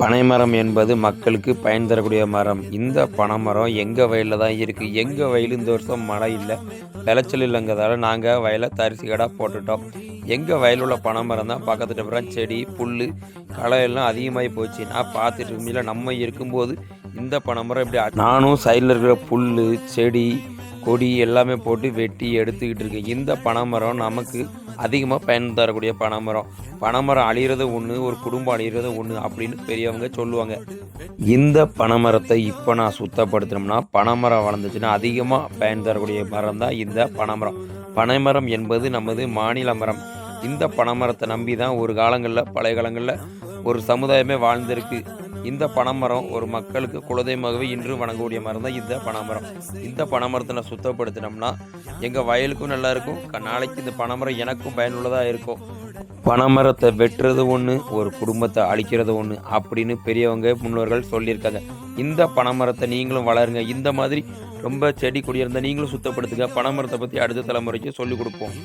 பனைமரம் என்பது மக்களுக்கு பயன் தரக்கூடிய மரம். இந்த பனைமரம் எங்கள் வயலில் தான் இருக்குது. எங்கள் வயல் இந்த வருஷம் மழை இல்லை, விளைச்சல் இல்லைங்கிறதால நாங்கள் வயலை தரிசுகடாக போட்டுட்டோம். எங்கள் வயலில் உள்ள பனைமரம் தான் பக்கத்துட்டு அப்புறம் செடி புல் களை எல்லாம் அதிகமாகி போச்சு. நான் பார்த்துட்டு இருக்கும்போது நம்ம இருக்கும்போது இந்த பனைமரம் இப்படி நானும் சைடில் இருக்கிற புல் செடி கொடி எல்லாமே போட்டு வெட்டி எடுத்துக்கிட்டு இருக்கேன். இந்த பனைமரம் நமக்கு அதிகமாக பயன் தரக்கூடிய பனைமரம். பனைமரம் அழிகிறது ஒன்று, ஒரு குடும்பம் அழிகிறது ஒன்று அப்படின்னு பெரியவங்க சொல்லுவாங்க. இந்த பனைமரத்தை இப்போ நான் சுத்தப்படுத்தினோம்னா பனைமரம் வளர்ந்துச்சுன்னா அதிகமாக பயன் தரக்கூடிய மரம் தான் இந்த பனைமரம். பனைமரம் என்பது நமது மாநில மரம். இந்த பனைமரத்தை நம்பி தான் ஒரு காலங்களில் பழைய காலங்களில் ஒரு சமுதாயமே வாழ்ந்திருக்கு. இந்த பனைமரம் ஒரு மக்களுக்கு குலதெய்வமாகவே இன்று வணங்கக்கூடிய மரம் தான் இந்த பனைமரம். இந்த பனைமரத்தை நான் சுத்தப்படுத்தினோம்னா எங்கள் வயலுக்கும் நல்லா இருக்கும், நாளைக்கு இந்த பனைமரம் எனக்கும் பயனுள்ளதாக இருக்கும். பனைமரத்தை வெட்டுறது ஒன்று, ஒரு குடும்பத்தை அழிக்கிறது ஒன்று அப்படின்னு பெரியவங்க முன்னோர்கள் சொல்லியிருக்காங்க. இந்த பனைமரத்தை நீங்களும் வளருங்க. இந்த மாதிரி ரொம்ப செடி கொடி இருந்தால் நீங்களும் சுத்தப்படுத்துங்க. பனைமரத்தை பற்றி அடுத்த தலைமுறைக்கு சொல்லிக் கொடுப்போம்.